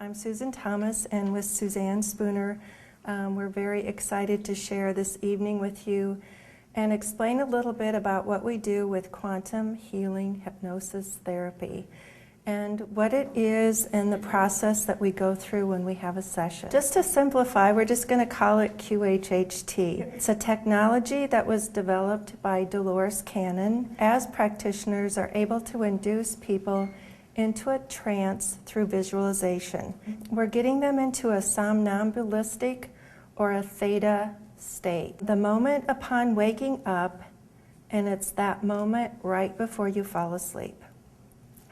I'm Susan Thomas, and with Suzanne Spooner, we're very excited to share this evening with you and explain a little bit about what we do with quantum healing hypnosis therapy and what it is and the process that we go through when we have a session. Just to simplify, we're just going to call it QHHT. It's a technology that was developed by Dolores Cannon. As practitioners are able to induce people into a trance through visualization. We're getting them into a somnambulistic or a theta state. The moment upon waking up, and it's that moment right before you fall asleep.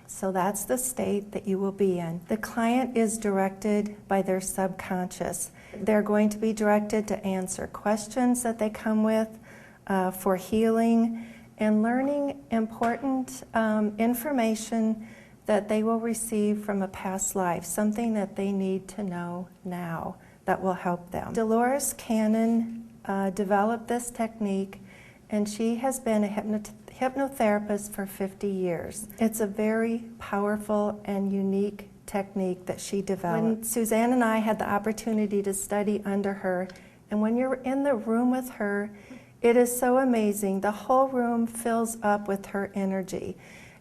So that's the state that you will be in. The client is directed by their subconscious. They're going to be directed to answer questions that they come with for healing and learning important information that they will receive from a past life, something that they need to know now that will help them. Dolores Cannon developed this technique, and she has been a hypnotherapist for 50 years. It's a very powerful and unique technique that she developed. When Suzanne and I had the opportunity to study under her, and when you're in the room with her, it is so amazing. The whole room fills up with her energy.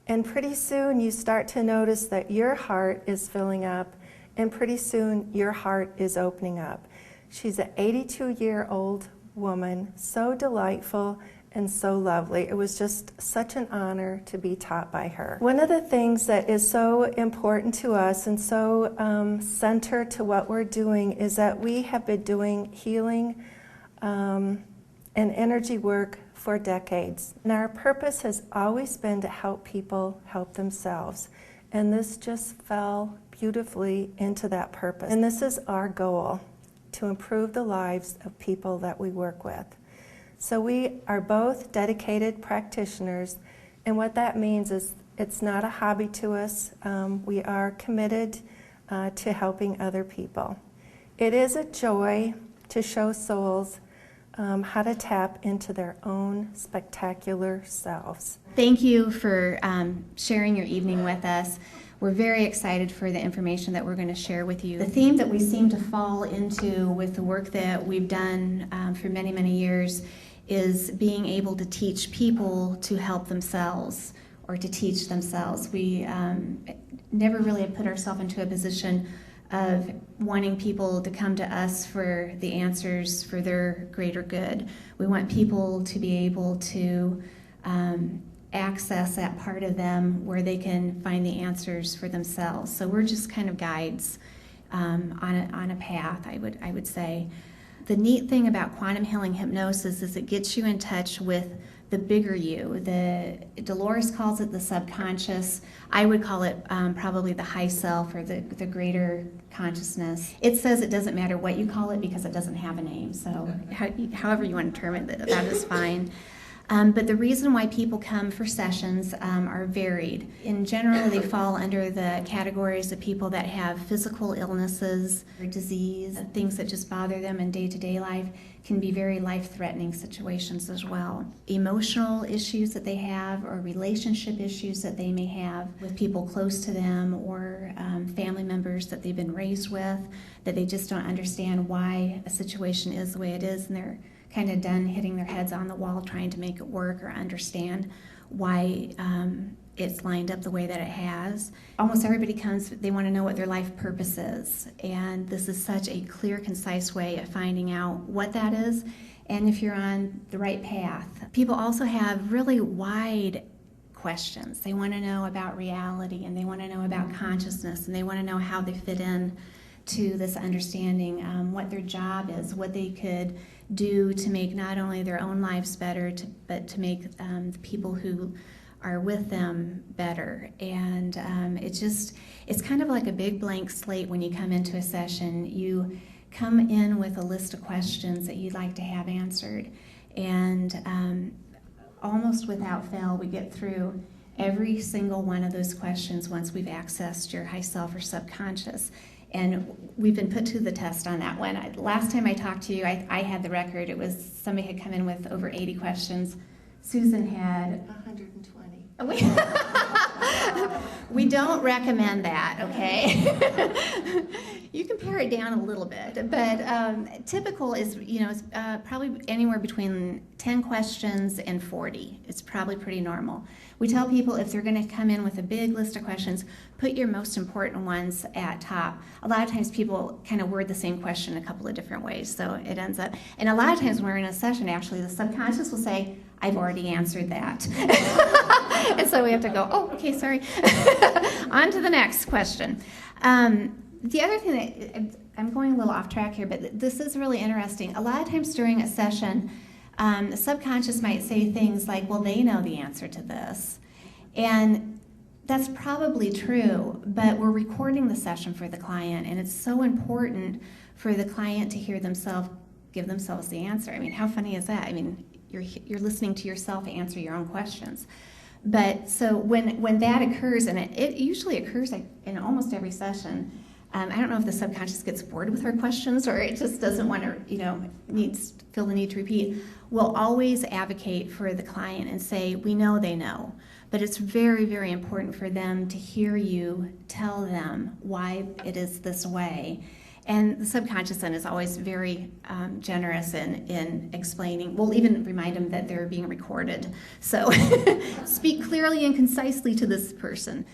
And pretty soon you start to notice that your heart is filling up, and pretty soon your heart is opening up. She's an 82-year-old woman, so delightful and so lovely. It was just such an honor to be taught by her. One of the things that is so important to us and so centered to what we're doing is that we have been doing healing and energy work for decades. And our purpose has always been to help people help themselves. And this just fell beautifully into that purpose. And this is our goal, to improve the lives of people that we work with. So we are both dedicated practitioners, and what that means is it's not a hobby to us. We are committed to helping other people. It is a joy to show souls how to tap into their own spectacular selves. Thank you for sharing your evening with us. We're very excited for the information that we're going to share with you. The theme that we seem to fall into with the work that we've done for many, many years is being able to teach people to help themselves or to teach themselves. We never really have put ourselves into a position of wanting people to come to us for the answers for their greater good. We want people to be able to access that part of them where they can find the answers for themselves. So we're just kind of guides on a path, I would say. The neat thing about quantum healing hypnosis is it gets you in touch with the bigger you. Dolores calls it the subconscious. I would call it probably the high self or the greater consciousness. It says it doesn't matter what you call it because it doesn't have a name. So however you want to term it, that is fine. But the reason why people come for sessions are varied. In general, they fall under the categories of people that have physical illnesses or disease, things that just bother them in day-to-day life can be very life-threatening situations as well. Emotional issues that they have or relationship issues that they may have with people close to them or family members that they've been raised with, that they just don't understand why a situation is the way it is, and they're kind of done hitting their heads on the wall trying to make it work or understand why it's lined up the way that it has. Almost everybody comes, they want to know what their life purpose is, and this is such a clear, concise way of finding out what that is and if you're on the right path. People also have really wide questions. They want to know about reality, and they want to know about consciousness, and they want to know how they fit in to this understanding, what their job is, what they could do to make not only their own lives better, but to make the people who are with them better. And it's kind of like a big blank slate when you come into a session. You come in with a list of questions that you'd like to have answered, and almost without fail, we get through every single one of those questions once we've accessed your high self or subconscious. And we've been put to the test on that one. Last time I talked to you, I had the record. It was somebody had come in with over 80 questions. Susan had 120. We don't recommend that, okay? You can pare it down a little bit, but typical is, it's probably anywhere between 10 questions and 40. It's probably pretty normal. We tell people if they're going to come in with a big list of questions, put your most important ones at top. A lot of times people kind of word the same question a couple of different ways, so it ends up, and a lot of times when we're in a session, actually, the subconscious will say, I've already answered that. And so we have to go, oh, okay, sorry. On to the next question. The other thing that, I'm going a little off track here, but this is really interesting. A lot of times during a session, the subconscious might say things like, well, they know the answer to this. And that's probably true, but we're recording the session for the client, and it's so important for the client to hear themselves give themselves the answer. I mean, how funny is that? I mean, you're listening to yourself answer your own questions. But so when that occurs, and it usually occurs in almost every session, I don't know if the subconscious gets bored with our questions or it just doesn't want to, feel the need to repeat. We'll always advocate for the client and say, we know they know, but it's very, very important for them to hear you tell them why it is this way. And the subconscious then is always very generous in explaining. We'll even remind them that they're being recorded. So speak clearly and concisely to this person.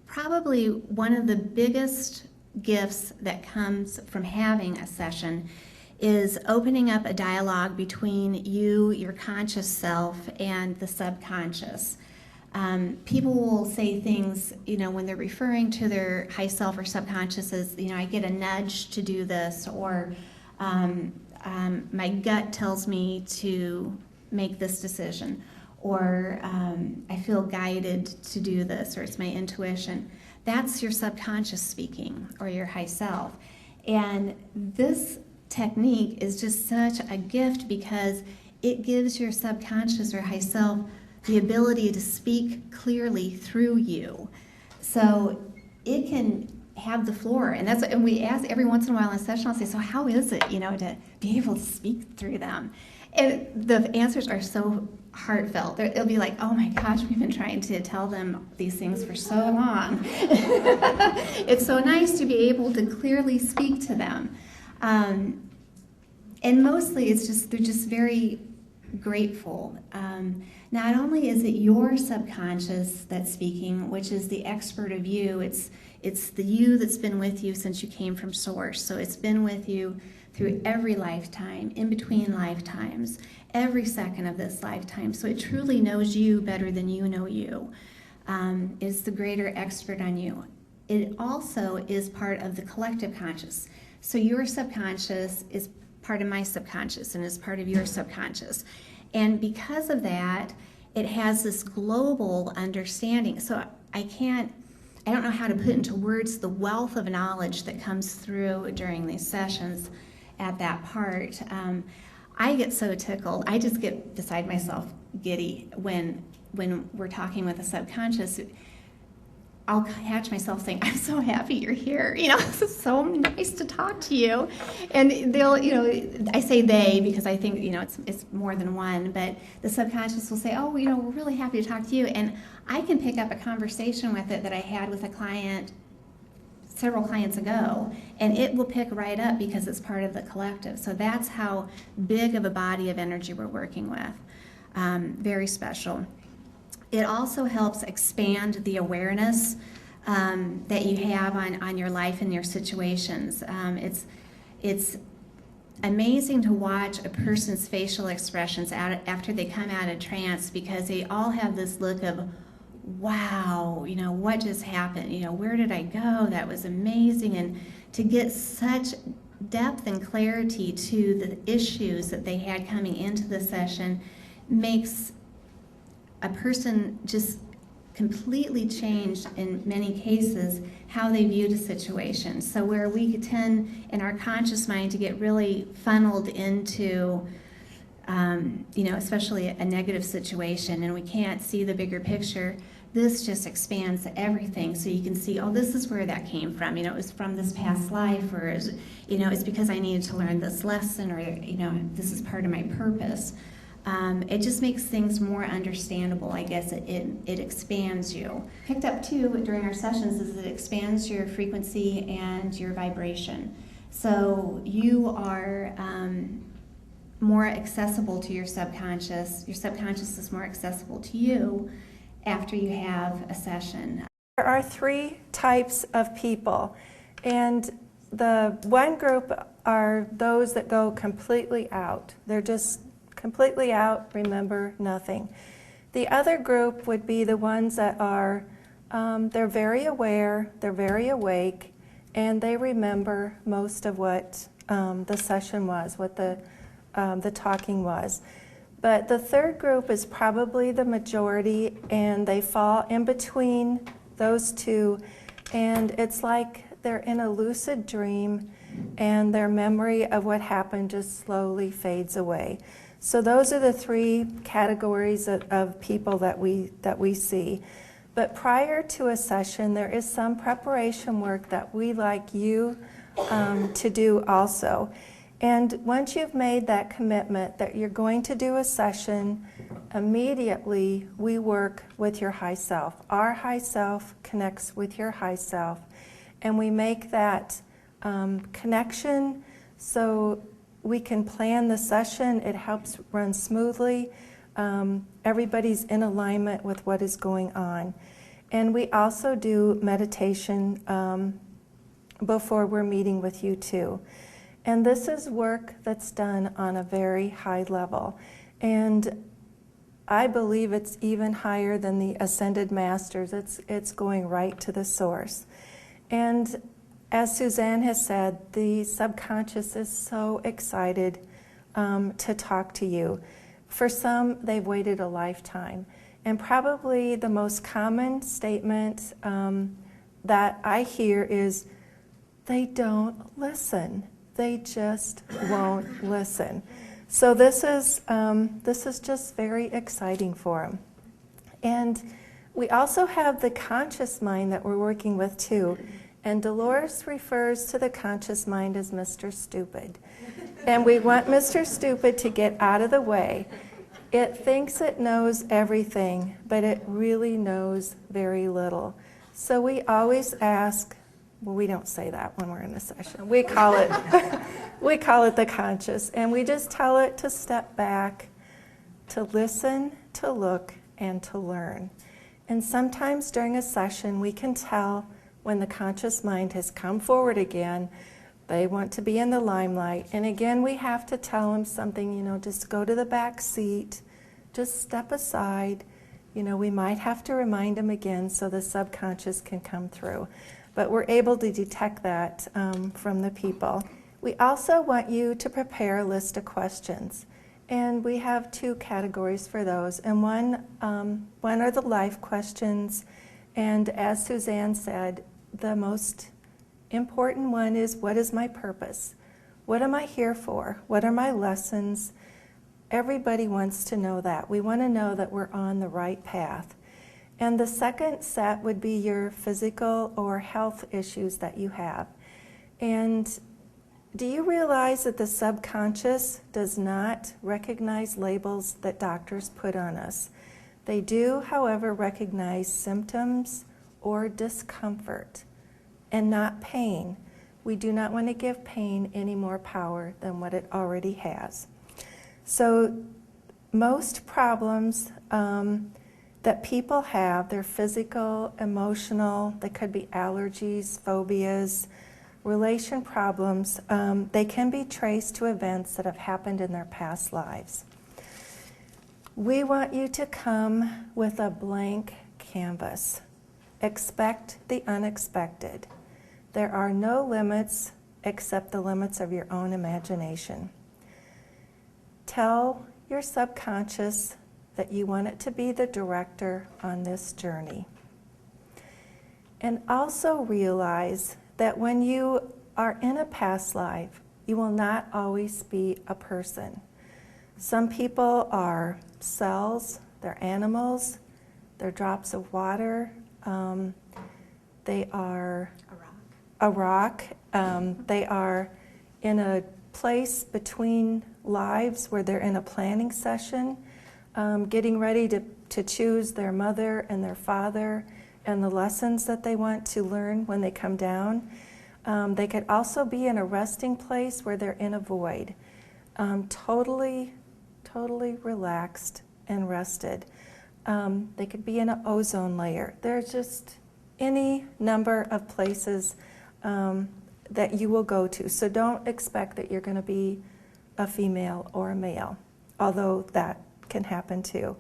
Probably one of the biggest gifts that comes from having a session is opening up a dialogue between you, your conscious self, and the subconscious. People will say things, when they're referring to their high self or subconscious as, I get a nudge to do this, or my gut tells me to make this decision, or I feel guided to do this, or it's my intuition. That's your subconscious speaking, or your high self. And this technique is just such a gift because it gives your subconscious or high self the ability to speak clearly through you. So it can have the floor. And we ask every once in a while in a session, I'll say, so how is it, to be able to speak through them? And the answers are so heartfelt. It'll be like, oh my gosh, we've been trying to tell them these things for so long. It's so nice to be able to clearly speak to them. And mostly they're just very grateful. Not only is it your subconscious that's speaking, which is the expert of you, it's the you that's been with you since you came from Source. So it's been with you through every lifetime, in between lifetimes, every second of this lifetime. So it truly knows you better than you know you. It's the greater expert on you. It also is part of the collective conscious. So your subconscious is part of my subconscious and is part of your subconscious. And because of that, it has this global understanding. So I don't know how to put into words the wealth of knowledge that comes through during these sessions at that part. I get so tickled. I just get beside myself giddy when we're talking with a subconscious. I'll catch myself saying, I'm so happy you're here. This is so nice to talk to you. And they'll, I say they because I think, it's more than one, but the subconscious will say, oh, we're really happy to talk to you. And I can pick up a conversation with it that I had with a client several clients ago, and it will pick right up because it's part of the collective. So that's how big of a body of energy we're working with. Very special. It also helps expand the awareness that you have on your life and your situations. It's amazing to watch a person's facial expressions after they come out of trance, because they all have this look of, wow, what just happened? Where did I go? That was amazing. And to get such depth and clarity to the issues that they had coming into the session makes a person just completely change, in many cases, how they viewed a situation. So where we tend in our conscious mind to get really funneled into especially a negative situation, and we can't see the bigger picture, this just expands everything. So you can see, oh, this is where that came from. It was from this past life, or it's because I needed to learn this lesson, or this is part of my purpose. It just makes things more understandable, I guess. It expands you. Picked up too during our sessions is it expands your frequency and your vibration. So you are more accessible to your subconscious. Your subconscious is more accessible to you after you have a session. There are 3 types of people, and the one group are those that go completely out. They're just completely out, remember nothing. The other group would be the ones that are, they're very aware, they're very awake, and they remember most of what the session was, what the talking was. But the third group is probably the majority, and they fall in between those two, and it's like they're in a lucid dream, and their memory of what happened just slowly fades away. So those are the 3 categories of people that we see. But prior to a session, there is some preparation work that we like you to do also. And once you've made that commitment that you're going to do a session, immediately we work with your high self. Our high self connects with your high self, and we make that connection so we can plan the session. It helps run smoothly. Everybody's in alignment with what is going on. And we also do meditation before we're meeting with you too. And this is work that's done on a very high level. And I believe it's even higher than the Ascended Masters. It's going right to the source. And as Suzanne has said, the subconscious is so excited to talk to you. For some, they've waited a lifetime. And probably the most common statement that I hear is, they don't listen. They just won't listen. So this is just very exciting for them. And we also have the conscious mind that we're working with too. And Dolores refers to the conscious mind as Mr. Stupid. And we want Mr. Stupid to get out of the way. It thinks it knows everything, but it really knows very little. So we always ask, well, we don't say that when we're in a session. We call it the conscious, and we just tell it to step back, to listen, to look, and to learn. And sometimes during a session, we can tell when the conscious mind has come forward again. They want to be in the limelight. And again, we have to tell them something, just go to the back seat, just step aside. We might have to remind them again so the subconscious can come through. But we're able to detect that from the people. We also want you to prepare a list of questions. And we have 2 categories for those. And one are the life questions. And as Suzanne said, the most important one is, what is my purpose? What am I here for? What are my lessons? Everybody wants to know that. We want to know that we're on the right path. And the second set would be your physical or health issues that you have. And do you realize that the subconscious does not recognize labels that doctors put on us? They do, however, recognize symptoms or discomfort and not pain. We do not want to give pain any more power than what it already has. So most problems that people have, they're physical, emotional, they could be allergies, phobias, relation problems. They can be traced to events that have happened in their past lives. We want you to come with a blank canvas. Expect the unexpected. There are no limits except the limits of your own imagination. Tell your subconscious that you want it to be the director on this journey. And also realize that when you are in a past life, you will not always be a person. Some people are cells, they're animals, they're drops of water, they are a rock, they are in a place between lives where they're in a planning session, getting ready to choose their mother and their father and the lessons that they want to learn when they come down. They could also be in a resting place where they're in a void, totally relaxed and rested. They could be in an ozone layer. There's just any number of places that you will go to. So don't expect that you're going to be a female or a male, although that can happen too.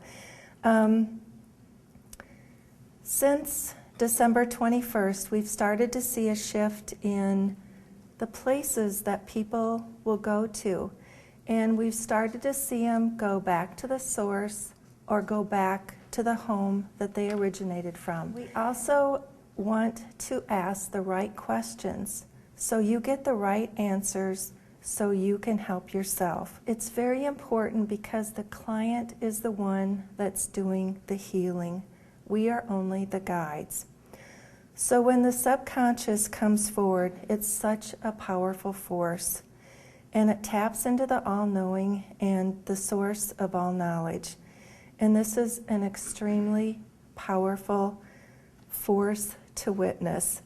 Since December 21st, we've started to see a shift in the places that people will go to. And we've started to see them go back to the source or go back to the home that they originated from. We also want to ask the right questions so you get the right answers so you can help yourself. It's very important because the client is the one that's doing the healing. We are only the guides. So when the subconscious comes forward, it's such a powerful force, and it taps into the all-knowing and the source of all knowledge. And this is an extremely powerful force to witness.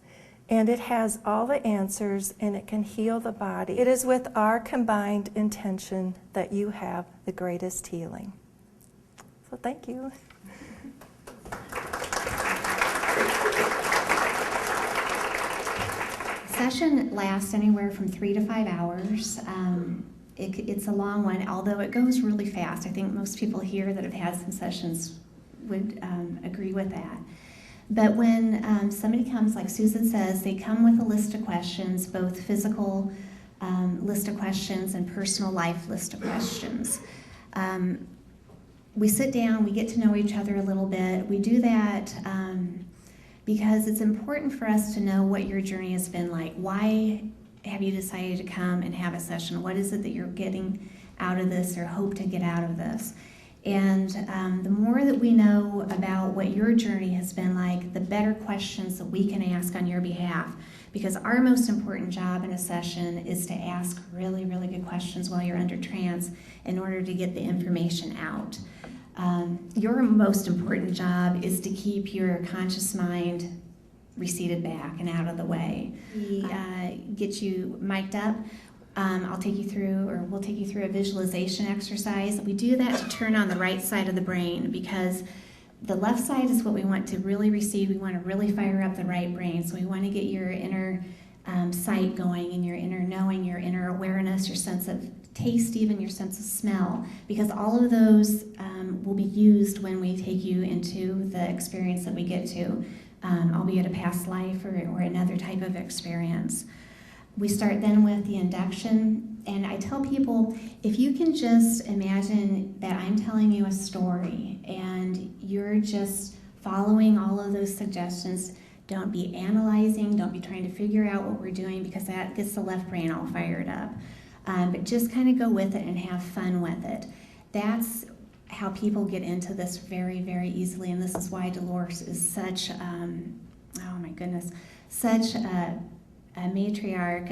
And it has all the answers, and it can heal the body. It is with our combined intention that you have the greatest healing. So thank you. Session lasts anywhere from 3 to 5 hours. It's a long one, although it goes really fast. I think most people here that have had some sessions would agree with that. But when somebody comes, like Susan says, they come with a list of questions, both physical list of questions and personal life list of questions. We sit down, we get to know each other a little bit. We do that because it's important for us to know what your journey has been like. Why have you decided to come and have a session? What is it that you're getting out of this or hope to get out of this? And the more that we know about what your journey has been like, the better questions that we can ask on your behalf. Because our most important job in a session is to ask really, really good questions while you're under trance in order to get the information out. Your most important job is to keep your conscious mind receded back and out of the way. We get you mic'd up. I'll take you through, or we'll take you through a visualization exercise. We do that to turn on the right side of the brain because the left side is what we want to really receive. We want to really fire up the right brain. So we want to get your inner sight going and your inner knowing, your inner awareness, your sense of taste, even your sense of smell, because all of those will be used when we take you into the experience that we get to, albeit a past life or another type of experience. We start then with the induction, and I tell people, if you can just imagine that I'm telling you a story and you're just following all of those suggestions, don't be analyzing, don't be trying to figure out what we're doing because that gets the left brain all fired up. But just kind of go with it and have fun with it. That's how people get into this very, very easily, and this is why Dolores is such, oh my goodness, such a matriarch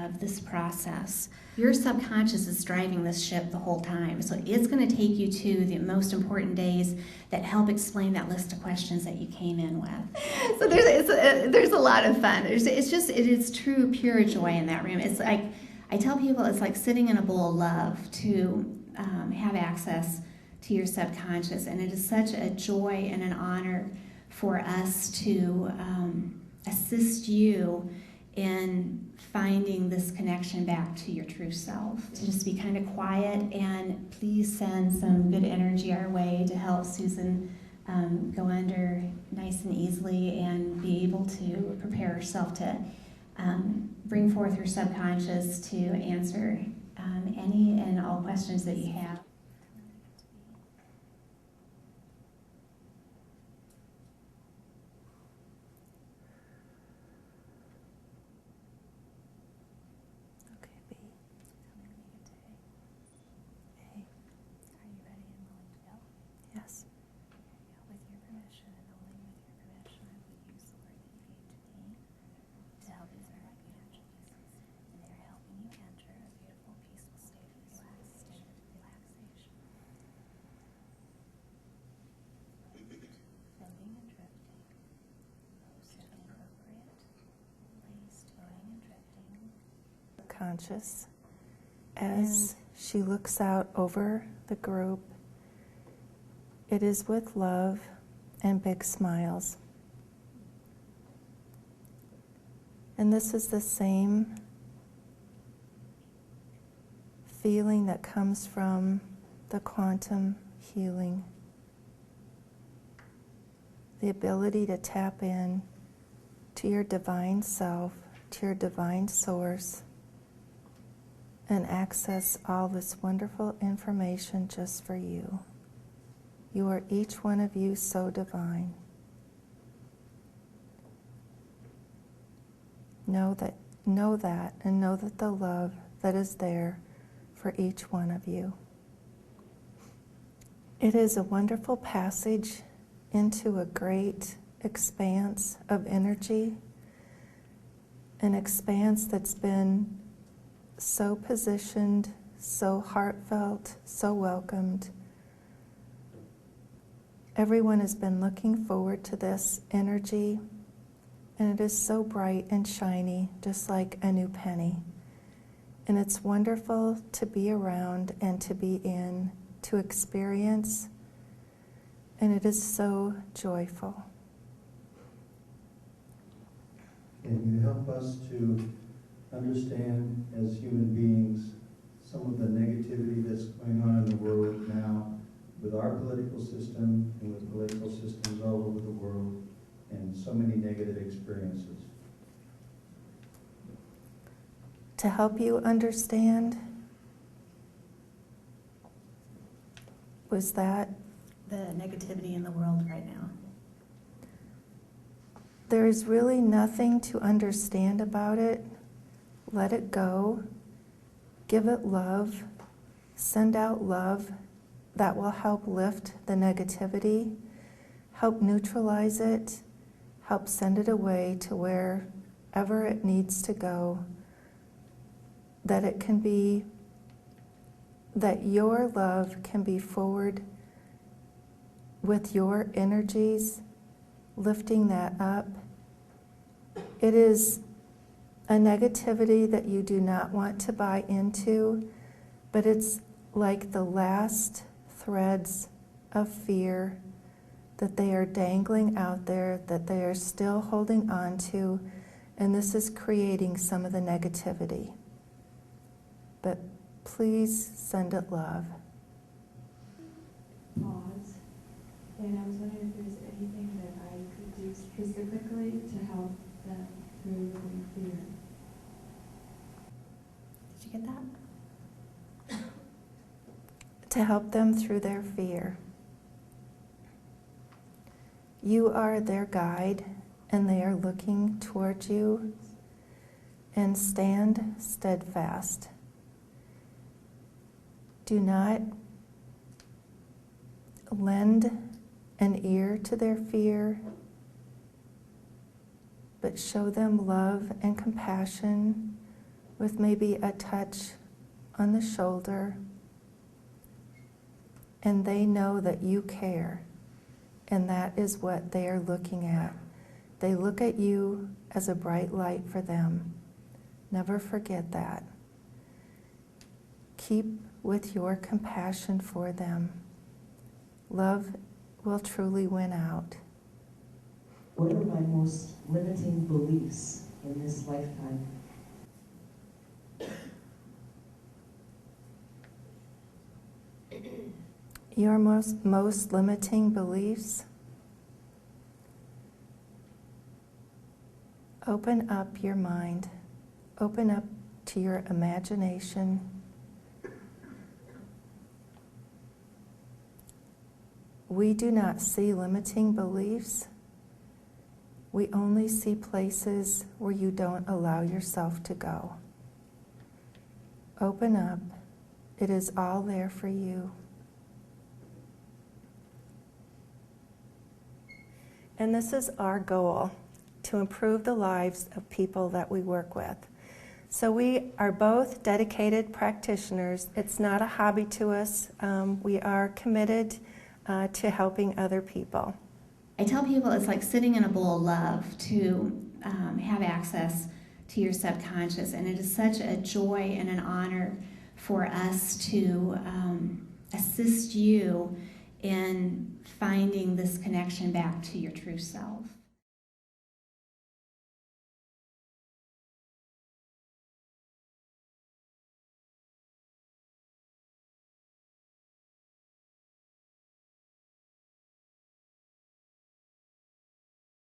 of this process. Your subconscious is driving this ship the whole time, so it's going to take you to the most important days that help explain that list of questions that you came in with. So there's a lot of fun. It is true, pure joy in that room. It's like, I tell people it's like sitting in a bowl of love to have access to your subconscious, and it is such a joy and an honor for us to assist you in finding this connection back to your true self. To just be kind of quiet, and please send some good energy our way to help Susan go under nice and easily and be able to prepare herself to bring forth her subconscious to answer any and all questions that you have. Yes. With your permission, and only with your permission, I will use the word that you gave to me to help you through our energies. And they're helping you enter a beautiful, peaceful state of rest. unconscious as she looks out over the group. It is with love and big smiles. And this is the same feeling that comes from the quantum healing. The ability to tap in to your divine self, to your divine source, and access all this wonderful information just for you. You are each one of you so divine. Know that, and know that the love that is there for each one of you. It is a wonderful passage into a great expanse of energy, an expanse that's been so positioned, so heartfelt, so welcomed. Everyone has been looking forward to this energy, and it is so bright and shiny, just like a new penny. And it's wonderful to be around and to be in, to experience, and it is so joyful. Can you help us to understand as human beings some of the negativity that's going on in the world now with our political system and with political systems all over the world and so many negative experiences? To help you understand, was that The negativity in the world right now. there is really nothing to understand about it. Let it go. Give it love. Send out love that will help lift the negativity, help neutralize it, help send it away to wherever it needs to go. That it can be, that your love can be forward with your energies, lifting that up. It is a negativity that you do not want to buy into, but it's like the last threads of fear that they are dangling out there, that they are still holding on to, and this is creating some of the negativity. But please send it love. Pause. And I was wondering if there's anything that I could do specifically to help them through the fear. Did you get that? To help them through their fear. You are their guide, and they are looking towards you, and stand steadfast. Do not lend an ear to their fear, but show them love and compassion with maybe a touch on the shoulder, and they know that you care, and that is what they are looking at. They look at you as a bright light for them. Never forget that. Keep with your compassion for them. Love will truly win out. What are my most limiting beliefs in this lifetime? Your most limiting beliefs? Open up your mind. Open up to your imagination. We do not see limiting beliefs. We only see places where you don't allow yourself to go. Open up. It is all there for you. And this is our goal, to improve the lives of people that we work with. So we are both dedicated practitioners. It's not a hobby to us. We are committed to helping other people. I tell people it's like sitting in a bowl of love to have access to your subconscious. And it is such a joy and an honor for us to assist you in finding this connection back to your true self.